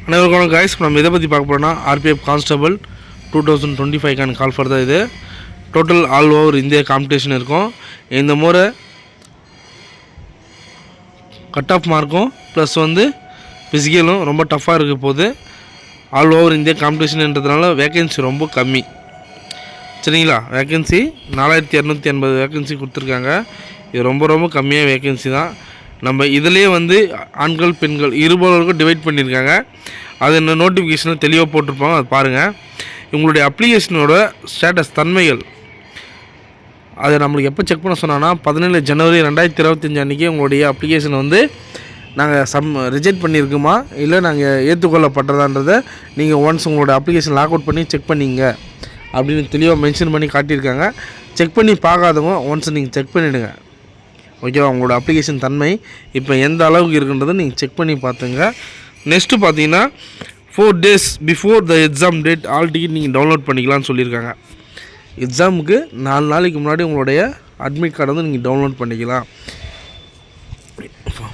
அனைவருக்கும் கைஸ், நம்ம இதை பற்றி பார்க்க போகிறோம்னா ஆர்பிஎஃப் கான்ஸ்டபிள் 2025 கால் ஃபார் தான். இது total all over India competition இருக்கும். இந்த முறை கட் ஆஃப் மார்க்கும் ப்ளஸ் ஃபிசிக்கலும் ரொம்ப டஃப்பாக இருக்க போது. ஆல் ஓவர் இந்தியா காம்படிஷன்ன்றதுனால வேக்கன்சி ரொம்ப கம்மி. சரிங்களா? வேக்கன்சி 4280 வேக்கன்சி கொடுத்துருக்காங்க. இது ரொம்ப ரொம்ப கம்மியாக வேக்கன்சி தான். நம்ம இதிலே ஆண்கள் பெண்கள் இருபாலருக்கும் டிவைட் பண்ணியிருக்காங்க. அது என்ன நோட்டிஃபிகேஷனில் தெளிவாக போட்டிருப்பாங்க, அது பாருங்கள். உங்களுடைய அப்ளிகேஷனோட ஸ்டேட்டஸ் தன்மைகள் அதை நம்மளுக்கு எப்போ செக் பண்ண சொன்னால் 17 ஜனவரி 2025 அன்றைக்கி உங்களுடைய அப்ளிகேஷன் நாங்கள் ரிஜெக்ட் பண்ணியிருக்குமா இல்லை நாங்கள் ஏற்றுக்கொள்ளப்பட்டதான்றதை நீங்கள் ஒன்ஸ் உங்களோட அப்ளிகேஷன் லாக் அவுட் பண்ணி செக் பண்ணிங்க அப்படின்னு தெளிவாக மென்ஷன் பண்ணி காட்டியிருக்காங்க. செக் பண்ணி பார்க்காதவங்க ஒன்ஸ் நீங்கள் செக் பண்ணிவிடுங்க. ஓகேவா? உங்களோட அப்ளிகேஷன் தன்மை இப்போ எந்த அளவுக்கு இருக்குன்றதை நீங்கள் செக் பண்ணி பார்த்துங்க. நெக்ஸ்ட்டு பார்த்தீங்கன்னா 4 days before the exam date all ticket நீங்கள் டவுன்லோட் பண்ணிக்கலாம்னு சொல்லியிருக்காங்க. எக்ஸாமுக்கு 4 நாளைக்கு முன்னாடி உங்களுடைய அட்மிட் கார்டை நீங்கள் டவுன்லோட் பண்ணிக்கலாம்.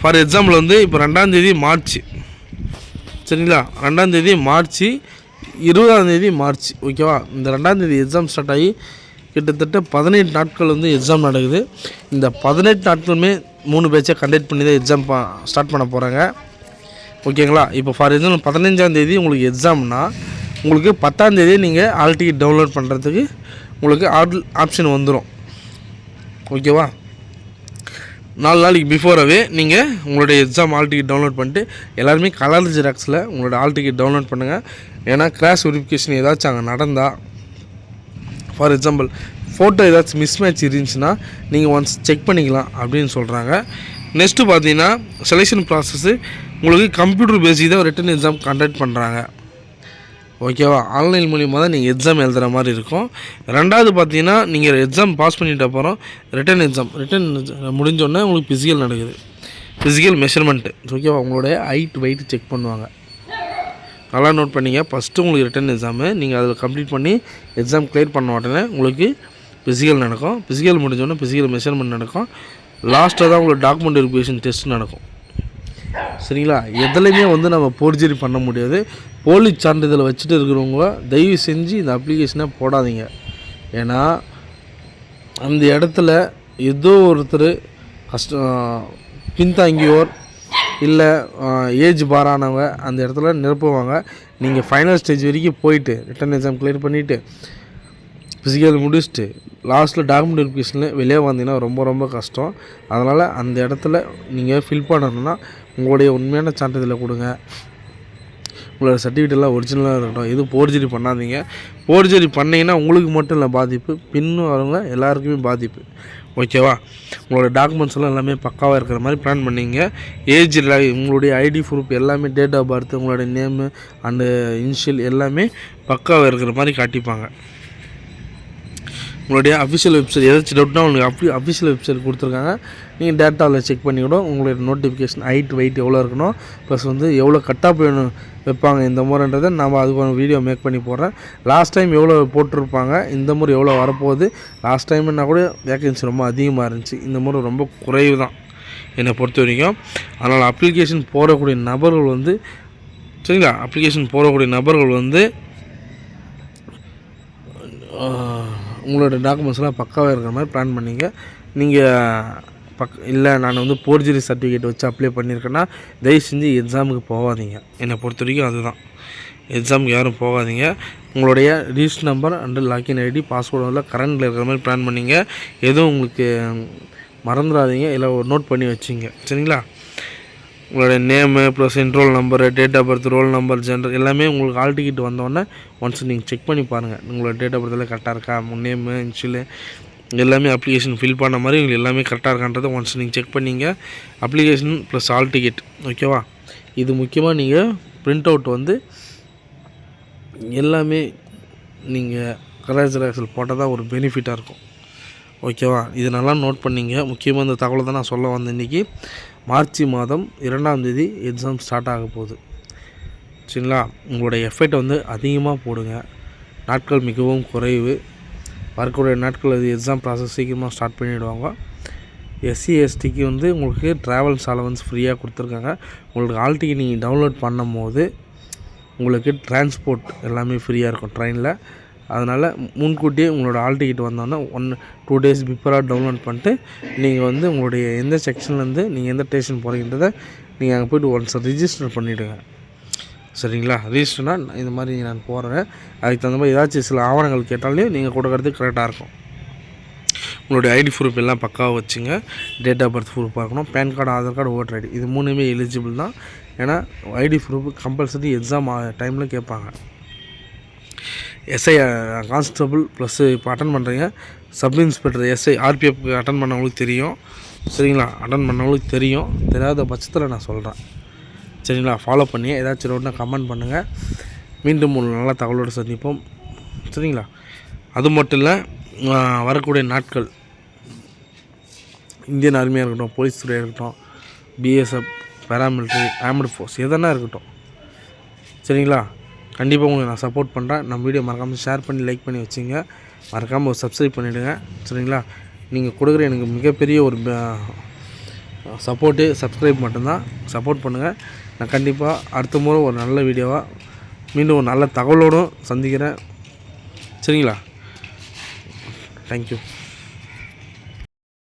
ஃபார் எக்ஸாம்பிள் இப்போ 2ஆம் தேதி மார்ச், சரிங்களா? 2ஆம் தேதி மார்ச், 20ஆம் தேதி மார்ச், ஓகேவா? இந்த 2ஆம் தேதி எக்ஸாம் ஸ்டார்ட் ஆகி கிட்டத்தட்ட 18 நாட்கள் எக்ஸாம் நடக்குது. இந்த 18 நாட்களுமே 3 பேட்சை கண்டக்ட் பண்ணி தான் எக்ஸாம் ஸ்டார்ட் பண்ண போகிறாங்க. ஓகேங்களா? இப்போ ஃபார் எக்ஸாம்பிள் 15ஆம் தேதி உங்களுக்கு எக்ஸாம்னா உங்களுக்கு 10ஆம் தேதி நீங்கள் ஆல் டிக்கெட் டவுன்லோட் பண்ணுறதுக்கு உங்களுக்கு ஆப்ஷன் வந்துடும். ஓகேவா? 4 நாளைக்கு பிஃபோராகவே நீங்கள் உங்களுடைய எக்ஸாம் ஆல் டிக்கெட் டவுன்லோட் பண்ணிட்டு எல்லாருமே கலர் ஜெராக்ஸில் உங்களோட ஆல் டிக்கெட் டவுன்லோட் பண்ணுங்கள். ஏன்னா கிராஷ் வெரிஃபிகேஷன் ஏதாச்சும் அங்கே நடந்தால், ஃபார் எக்ஸாம்பிள் ஃபோட்டோ ஏதாச்சும் மிஸ்மேட்ச் இருந்துச்சுன்னா நீங்கள் ஒன்ஸ் செக் பண்ணிக்கலாம் அப்படின்னு சொல்கிறாங்க. நெக்ஸ்ட்டு பார்த்தீங்கன்னா செலெக்ஷன் ப்ராசஸ்ஸு உங்களுக்கு கம்ப்யூட்டர் பேஸிக் தான் ரிட்டன் எக்ஸாம் கண்டக்ட் பண்ணுறாங்க. ஓகேவா? ஆன்லைன் மூலிமா தான் நீங்கள் எக்ஸாம் எழுதுகிற மாதிரி இருக்கும். 2வது பார்த்தீங்கன்னா நீங்கள் எக்ஸாம் பாஸ் பண்ணிட்ட அப்புறம் ரிட்டன் முடிஞ்சோடனே உங்களுக்கு ஃபிசிக்கல் நடக்குது. ஃபிசிக்கல் மெஷர்மெண்ட்டு, ஓகேவா? உங்களுடைய ஹைட் வெயிட் செக் பண்ணுவாங்க. நல்லா நோட் பண்ணிங்க. ஃபஸ்ட்டு உங்களுக்கு ரிட்டன் எக்ஸாமு நீங்கள் அதில் கம்ப்ளீட் பண்ணி எக்ஸாம் கிளியர் பண்ண உடனே உங்களுக்கு ஃபிசிக்கல் நடக்கும். ஃபிசிக்கல் முடிஞ்சோடனே ஃபிசிக்கல் மெஷர்மெண்ட் நடக்கும். லாஸ்ட்டாக தான் உங்களுக்கு டாக்குமெண்ட் வெரிஃபிகேஷன் டெஸ்ட் நடக்கும். சரிங்களா? எதுலையுமே நம்ம போர்ஜரி பண்ண முடியாது. போலீஸ் சான்றிதழை வச்சுட்டு இருக்கிறவங்க தயவு செஞ்சு இந்த அப்ளிகேஷனை போடாதீங்க. ஏன்னா அந்த இடத்துல ஏதோ ஒருத்தர் பின்தாங்கியோர் இல்லை ஏஜ் பாரானவங்க அந்த இடத்துல நிரப்புவாங்க. நீங்கள் ஃபைனல் ஸ்டேஜ் வரைக்கும் போயிட்டு ரிட்டன் எக்ஸாம் கிளியர் பண்ணிவிட்டு ஃபிசிக்கல் முடிச்சுட்டு லாஸ்ட்டில் டாக்குமெண்ட் வெரிஃபிகேஷனில் வெளியே வந்தீங்கன்னா ரொம்ப ரொம்ப கஷ்டம். அதனால் அந்த இடத்துல நீங்கள் ஃபில் பண்ணணுன்னா உங்களுடைய உண்மையான சான்றிதழை கொடுங்க. உங்களோட சர்டிஃபிகேட்டெல்லாம் ஒரிஜினலாக இருக்கட்டும். எதுவும் போர்ஜரி பண்ணாதீங்க. போர்ஜரி பண்ணிங்கன்னா உங்களுக்கு மட்டும் இல்லை பாதிப்பு, பின்னும் வரவங்க எல்லாருக்குமே பாதிப்பு. ஓகேவா? உங்களோட டாக்குமெண்ட்ஸ் எல்லாமே பக்காவாக இருக்கிற மாதிரி பிளான் பண்ணிங்க. ஏஜ் இல்லை, உங்களுடைய ஐடி ப்ரூஃப் எல்லாமே, டேட் ஆஃப் பர்த், உங்களோட நேமு அண்டு இனிஷியல் எல்லாமே பக்காவாக இருக்கிற மாதிரி காட்டிப்பாங்க. உங்களுடைய அஃபிஷியல் வெப்சைட் ஏதாச்சும் டவுட்னா உங்களுக்கு அஃபிஷியல் வெப்சைட் கொடுத்துருக்காங்க. நீங்கள் டேட்டாவில் செக் பண்ணிவிடும். உங்களுடைய நோட்டிஃபிகேஷன் ஹைட் வெயிட் எவ்வளோ இருக்கணும், ப்ளஸ் எவ்வளோ கட்டாப் வேணும் வைப்பாங்க இந்த முறைன்றதை நம்ம அதுக்கு வீடியோ மேக் பண்ணி போடுறேன். லாஸ்ட் டைம் எவ்வளோ போட்டிருப்பாங்க, இந்த முறை எவ்வளோ வரப்போகுது. லாஸ்ட் டைம்னா கூட வேக்கன்சி ரொம்ப அதிகமாக இருந்துச்சு. இந்த முறை ரொம்ப குறைவு தான் என்னை பொறுத்த வரைக்கும். அதனால் அப்ளிகேஷன் போடக்கூடிய நபர்கள் சரிங்களா? அப்ளிகேஷன் போடக்கூடிய நபர்கள் உங்களோட டாக்குமெண்ட்ஸ்லாம் பக்காவாக இருக்கிற மாதிரி பிளான் பண்ணிங்க. நீங்கள் இல்லை நான் போர்ஜரி சர்டிஃபிகேட் வச்சு அப்ளை பண்ணியிருக்கேன்னா தயவு செஞ்சு எக்ஸாமுக்கு போகாதீங்க. என்னை பொறுத்த வரைக்கும் அதுதான். எக்ஸாமுக்கு யாரும் போகாதீங்க. உங்களுடைய register number and login ID password கரண்டில் இருக்கிற மாதிரி பிளான் பண்ணிங்க. எதுவும் உங்களுக்கு மறந்துடாதீங்க, இல்லை நோட் பண்ணி வச்சிங்க. சரிங்களா? உங்களுடைய name plus enrol number, date of birth, roll number, gender எல்லாமே உங்களுக்கு ஆல் டிக்கெட் வந்தோடனே ஒன்ஸ் நீங்கள் செக் பண்ணி பாருங்கள். உங்களோட டேட் ஆஃப் பர்த்தில் கரெக்டாக இருக்கா, நேமு இன்ஷியலு எல்லாமே அப்ளிகேஷன் ஃபில் பண்ண மாதிரி உங்களுக்கு எல்லாமே கரெக்டாக இருக்கான்றதை ஒன்ஸ் நீங்கள் செக் பண்ணிங்க. அப்ளிகேஷன் ப்ளஸ் ஆல் டிக்கெட், ஓகேவா? இது முக்கியமாக நீங்கள் பிரிண்ட் அவுட் எல்லாமே நீங்கள் கலர் ஜெராக்ஸில் போட்டால் தான் ஒரு பெனிஃபிட்டாக இருக்கும். ஓகேவா? இது நல்லா நோட் பண்ணிங்க. முக்கியமாக இந்த தகவலை தான் நான் சொல்ல வந்தேன். இன்றைக்கி மார்ச் மாதம் 2ஆம் தேதி எக்ஸாம் ஸ்டார்ட் ஆக போகுது. சரிங்களா? உங்களோட எஃபர்ட்டை அதிகமாக போடுங்க. நாட்கள் மிகவும் குறைவு. வரக்கூடிய நாட்கள் எக்ஸாம் ப்ராசஸ் சீக்கிரமாக ஸ்டார்ட் பண்ணிவிடுவாங்க. எஸ்சி எஸ்டிக்கு உங்களுக்கு ட்ராவல்ஸ் அலவன்ஸ் ஃப்ரீயாக கொடுத்துருக்காங்க. உங்களுக்கு ஆல் டிக்கெட் நீங்கள் டவுன்லோட் பண்ணும் போது உங்களுக்கு டிரான்ஸ்போர்ட் எல்லாமே ஃப்ரீயாக இருக்கும் ட்ரெயினில். அதனால் முன்கூட்டியே உங்களோட ஹால் டிக்கெட் வந்தோன்னே 1-2 டேஸ் பிஃபோராக டவுன்லோட் பண்ணிட்டு நீங்கள் வந்து உங்களுடைய எந்த செக்ஷன்லேருந்து நீங்கள் எந்த ஸ்டேஷன் போகிறீங்கன்றதை நீங்கள் அங்கே போய்ட்டு ஒன்ஸ் ரிஜிஸ்டர் பண்ணிவிடுங்க. சரிங்களா? ரிஜிஸ்டர்னால் இந்த மாதிரி நான் போகிறேன், அதுக்கு தகுந்த மாதிரி ஏதாச்சும் சில ஆவணங்கள் கேட்டாலே நீங்கள் கொடுக்கறது கரெக்டாக இருக்கும். உங்களுடைய ஐடி ப்ரூஃப் எல்லாம் பக்காவாக வச்சுங்க. டேட் ஆஃப் பர்த் ப்ரூஃப் பார்க்கணும், PAN card, Aadhaar card, voter ID, இது 3மே எலிஜிபிள் தான். ஏன்னா ஐடி ப்ரூஃப் கம்பல்சரி எக்ஸாம் டைமில் கேட்பாங்க. எஸ்ஐ கான்ஸ்டபுள் ப்ளஸ் இப்போ அட்டன் பண்ணுறீங்க, sub inspector SI RPF attend பண்ணவங்களுக்கு தெரியும். சரிங்களா? அட்டன் பண்ணவங்களுக்கு தெரியும். தெரியாத பட்சத்தில் நான் சொல்கிறேன். சரிங்களா? ஃபாலோ பண்ணி ஏதாச்சும் ரோட்னா கமெண்ட் பண்ணுங்கள். மீண்டும் ஒரு நல்ல தகவலோடு சந்திப்போம். சரிங்களா? அது மட்டும் இல்லை, வரக்கூடிய நாட்கள் இந்தியன் ஆர்மியாக இருக்கட்டும், போலீஸ் துறையாக இருக்கட்டும், BSF, பேராமிலிட்ரி, ஆர்மடு ஃபோர்ஸ் எதனா இருக்கட்டும். சரிங்களா? கண்டிப்பாக உங்களுக்கு நான் சப்போர்ட் பண்ணுறேன். நம்ம வீடியோ மறக்காமல் ஷேர் பண்ணி லைக் பண்ணி வச்சுங்க. மறக்காமல் ஒரு சப்ஸ்கிரைப் பண்ணிவிடுங்க. சரிங்களா? நீங்கள் கொடுக்குற எனக்கு மிகப்பெரிய ஒரு சப்போர்ட்டு சப்ஸ்கிரைப் மட்டும்தான். சப்போர்ட் பண்ணுங்கள். நான் கண்டிப்பாக அடுத்த முறை ஒரு நல்ல வீடியோவாக மீண்டும் ஒரு நல்ல தகவலோடு சந்திக்கிறேன். சரிங்களா? தேங்க்யூ.